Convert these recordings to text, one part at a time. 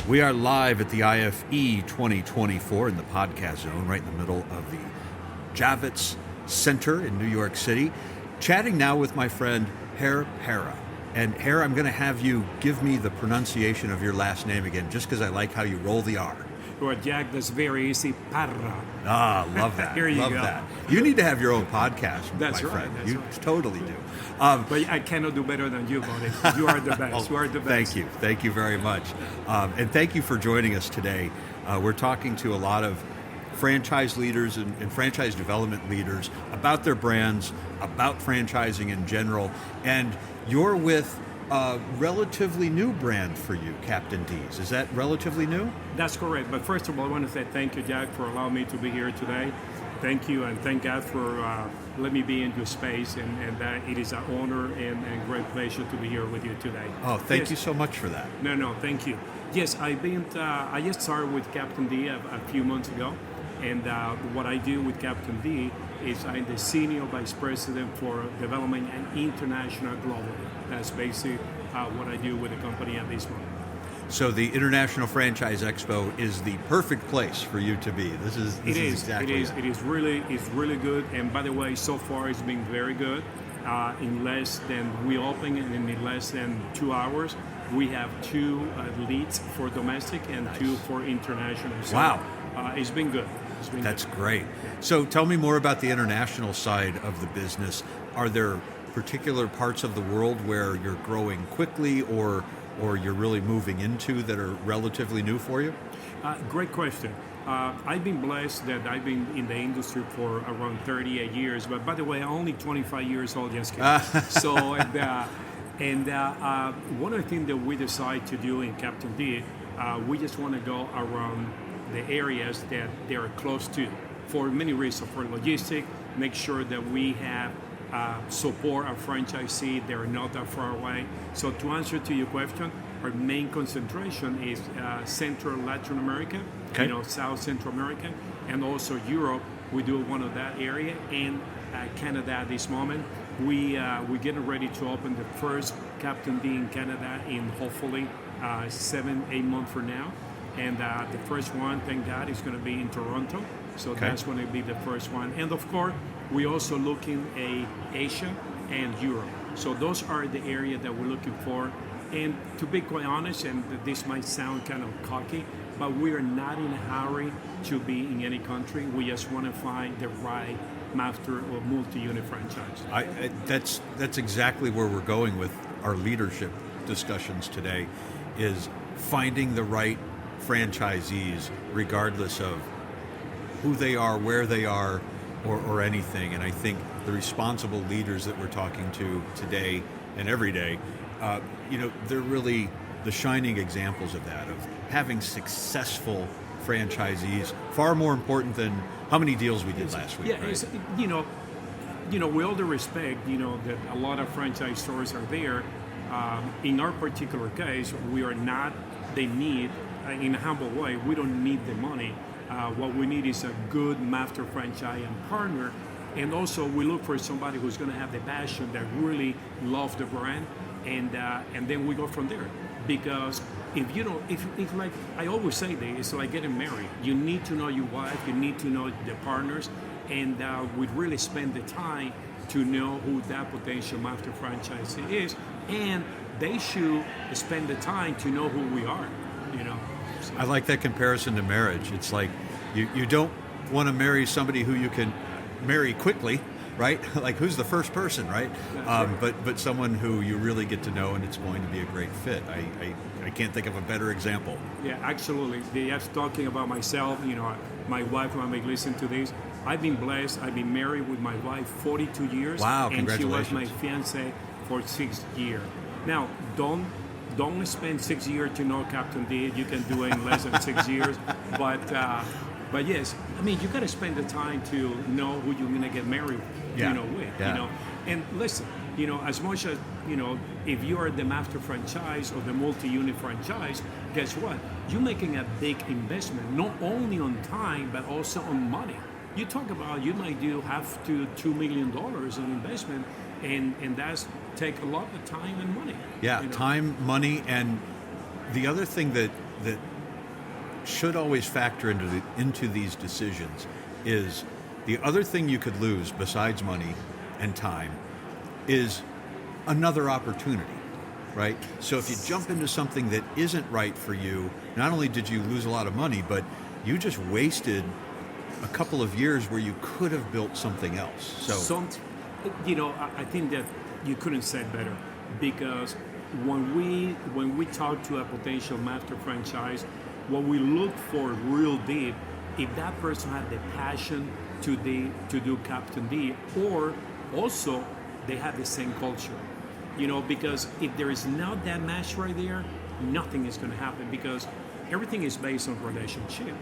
We are live at the IFE 2024 in the podcast zone, right in the middle of the Javits Center in New York City, chatting now with my friend Herr Para. And Herr, I'm going to have you give me the pronunciation of your last name again, just because I like how you roll the R. Well, Jack, that's very easy. Parra. Ah, love that. Here you love go. that. You need to have your own podcast, That's my right, friend. that's You right. totally do. But I cannot do better than you, buddy. You are the best. You are the best. Thank you. Thank you very much. And thank you for joining us today. We're talking to a lot of franchise leaders and franchise development leaders about their brands, about franchising in general. And you're with a relatively new brand for you, Captain D's. Is that relatively new? That's correct. But first of all, I want to say thank you, Jack, for allowing me to be here today. Thank you, and thank God for letting me be in your space, and that it is an honor and great pleasure to be here with you today. Oh, thank Yes. you so much for that. No, thank you. Yes, I just started with Captain D a few months ago, and what I do with Captain D is I'm the Senior Vice President for Development and International Globally. That's basically what I do with the company at this moment. So the International Franchise Expo is the perfect place for you to be. This is exactly it. It is really good. And by the way, so far it's been very good. We open in less than 2 hours. We have 2 leads for domestic and 2 for international. So, Wow. It's been good. That's great. So tell me more about the international side of the business. Are there particular parts of the world where you're growing quickly or you're really moving into that are relatively new for you? Great question. I've been blessed that I've been in the industry for around 38 years. But by the way, I'm only 25 years old, just kidding. So, one of the things that we decide to do in Captain D, we just want to go around the areas that they are close to for many reasons. For logistics, make sure that we have support our franchisee, they're not that far away. So to answer to your question, our main concentration is Central Latin America, Okay. South Central America, and also Europe. We do one of that area, and Canada at this moment. We're getting ready to open the first Captain D in Canada in hopefully 7-8 months from now. And the first one, thank God, is going to be in Toronto. So Okay. that's going to be the first one. And of course, we also looking at Asia and Europe. So those are the areas that we're looking for. And to be quite honest, and this might sound kind of cocky, but we are not in a hurry to be in any country. We just want to find the right master or multi-unit franchise. That's exactly where we're going with our leadership discussions today, is finding the right franchisees regardless of who they are, where they are, or anything. And I think the responsible leaders that we're talking to today and every day, they're really the shining examples of that, of having successful franchisees, far more important than how many deals we did last week. Yeah, right? with all the respect, that a lot of franchise stores are there. In our particular case, we are not the need, in a humble way, we don't need the money. What we need is a good master franchise and partner. And also we look for somebody who's going to have the passion, that really loves the brand, and then we go from there. Because if like I always say, it's like getting married. You need to know your wife, you need to know the partners, and we really spend the time to know who that potential master franchisee is, and they should spend the time to know who we are. So. I like that comparison to marriage. It's like you don't want to marry somebody who you can marry quickly, right? Like, who's the first person, right? But someone who you really get to know and it's going to be a great fit. I can't think of a better example. Yeah, absolutely. Just talking about myself, my wife, when I listen to this, I've been blessed. I've been married with my wife 42 years. Wow, and she was congratulations. my fiance for 6 years. Now, don't spend 6 years to know Captain D. You can do it in less than 6 years. But yes, I mean, you got to spend the time to know who you're going to get married, with. Yeah. And listen, as much as, if you are the master franchise or the multi-unit franchise, guess what? You're making a big investment, not only on time, but also on money. You talk about you might do half to $2 million in investment, and that's take a lot of time and money. Yeah, time, money, and the other thing that should always factor into these decisions is the other thing you could lose besides money and time is another opportunity, right? So if you jump into something that isn't right for you, not only did you lose a lot of money, but you just wasted a couple of years where you could have built something else. So, I think that you couldn't say it better, because when we talk to a potential master franchise, what we look for real deep, if that person had the passion to do Captain D, or also they have the same culture, because if there is not that match right there, nothing is going to happen, because everything is based on relationship.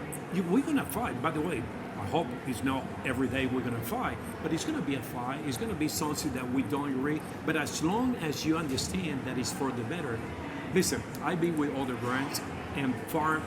We're going to fight, by the way. I hope it's not every day we're going to fight, but it's going to be a fight. It's going to be something that we don't agree. But as long as you understand that it's for the better, listen, I've been with other brands, and far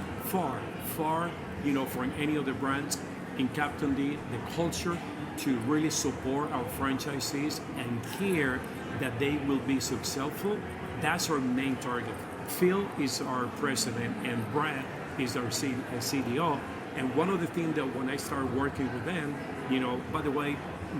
from any other brands, in Captain D, the culture to really support our franchisees and care that they will be successful, that's our main target. Phil is our president, and Brad is our CDO. And one of the things that when I started working with them, by the way,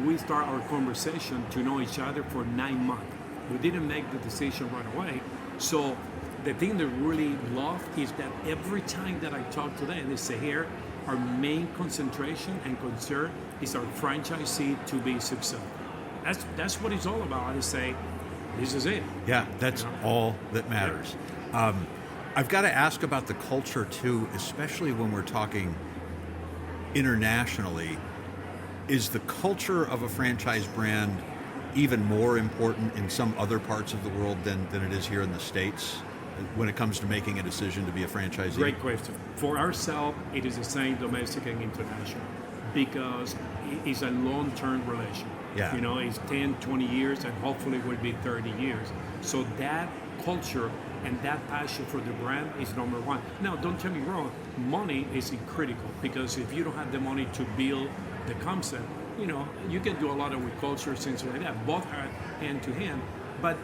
we start our conversation to know each other for 9 months. We didn't make the decision right away. So the thing that really love is that every time that I talk to them, they say here, our main concentration and concern is our franchisee to be successful. That's what it's all about. I say, this is it. Yeah, that's all that matters. Yeah. I've got to ask about the culture too, especially when we're talking internationally. Is the culture of a franchise brand even more important in some other parts of the world than it is here in the States when it comes to making a decision to be a franchisee? Great question. For ourselves, it is the same domestic and international, because it's a long-term relation. Yeah. It's 10, 20 years, and hopefully will be 30 years. So that culture and that passion for the brand is number one. Now, don't tell me wrong, money is critical, because if you don't have the money to build the concept, you can do a lot of with culture, things like that, both are hand to hand. But,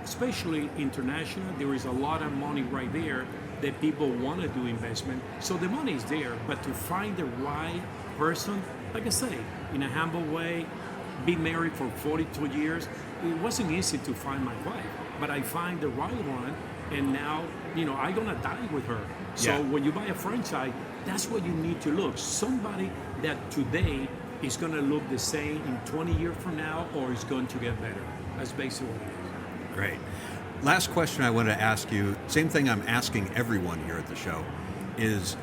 especially international, there is a lot of money right there that people want to do investment. So the money is there, but to find the right person, like I say, in a humble way, be married for 42 years, it wasn't easy to find my wife. But I find the right one, and now, I'm gonna die with her. So when you buy a franchise, that's what you need to look. Somebody that today is gonna look the same in 20 years from now, or is going to get better. That's basically what it is. Great. Last question I want to ask you, same thing I'm asking everyone here at the show, is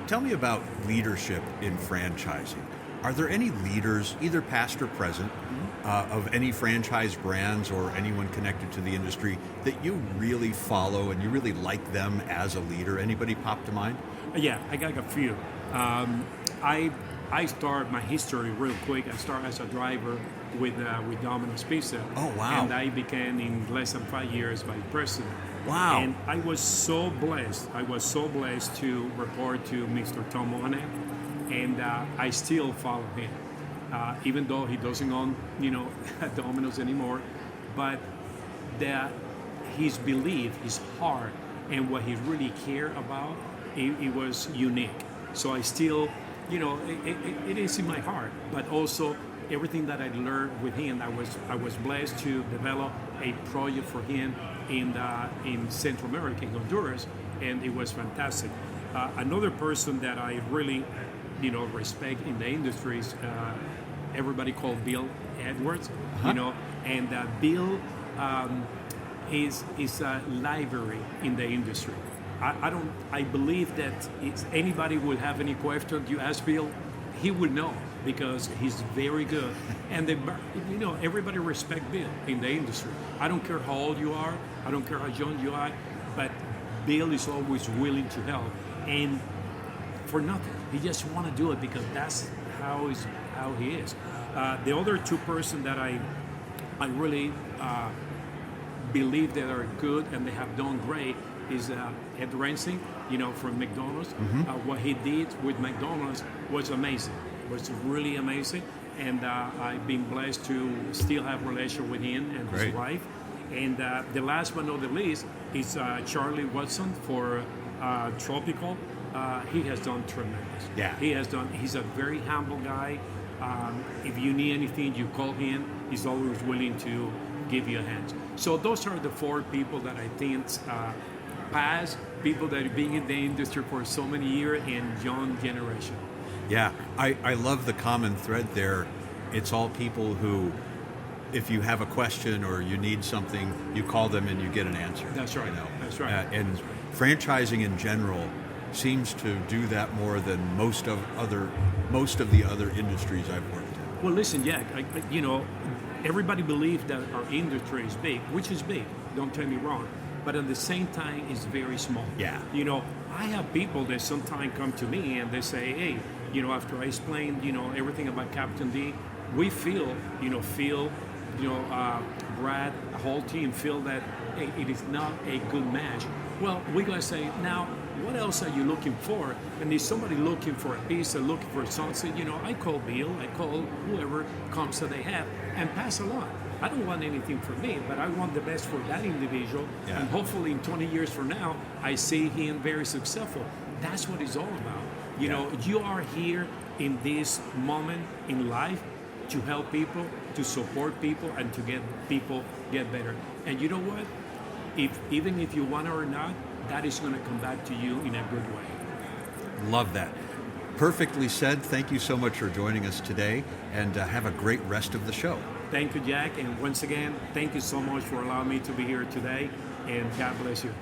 tell me about leadership in franchising. Are there any leaders, either past or present, of any franchise brands or anyone connected to the industry that you really follow and you really like them as a leader? Anybody pop to mind? Yeah, I got a few. I start my history real quick. I started as a driver with Domino's Pizza. Oh, wow. And I became in less than 5 years vice president. Wow. And I was so blessed. To report to Mr. Tom Mohanet, and I still follow him, even though he doesn't own, Domino's anymore. But that his belief, his heart, and what he really cared about, it was unique. So I still, it is in my heart. But also everything that I learned with him, I was blessed to develop a project for him in Central America, in Honduras, and it was fantastic. Another person that I really, respect in the industry is everybody called Bill Edwards, and Bill is a library in the industry. I believe that if anybody would have any question, you ask Bill, he would know, because he's very good. And everybody respect Bill in the industry. I don't care how old you are, I don't care how young you are, but Bill is always willing to help, and for nothing. He just want to do it because that's how he is. The other two persons that I really believe that are good and they have done great is Ed Renzi, from McDonald's. What he did with McDonald's was amazing. Was really amazing, and I've been blessed to still have a relation with him and his wife. And the last but not the least is Charlie Watson for Tropical, he has done tremendous. Yeah. He's a very humble guy. If you need anything, you call him. He's always willing to give you a hand. So those are the 4 people that I think past, people that have been in the industry for so many years, and young generation. Yeah, I love the common thread there. It's all people who, if you have a question or you need something, you call them and you get an answer. That's right. You know? That's right. And franchising in general seems to do that more than most of the other industries I've worked in. Well, listen, Jack. Everybody believes that our industry is big, which is big. Don't get me wrong, but at the same time, it's very small. Yeah. I have people that sometimes come to me and they say, "Hey, after I explain, everything about Captain D, we feel, Brad, the whole team feel that hey, it is not a good match." Well, we're gonna say now, what else are you looking for? And if somebody looking for a pizza, looking for something, I call Bill, I call whoever comes that they have, and pass along. I don't want anything for me, but I want the best for that individual. Yeah. And hopefully in 20 years from now, I see him very successful. That's what it's all about. You are here in this moment in life to help people, to support people, and to get people get better. And you know what? Even if you want it or not, that is going to come back to you in a good way. Love that. Perfectly said. Thank you so much for joining us today, and have a great rest of the show. Thank you, Jack. And once again, thank you so much for allowing me to be here today. And God bless you.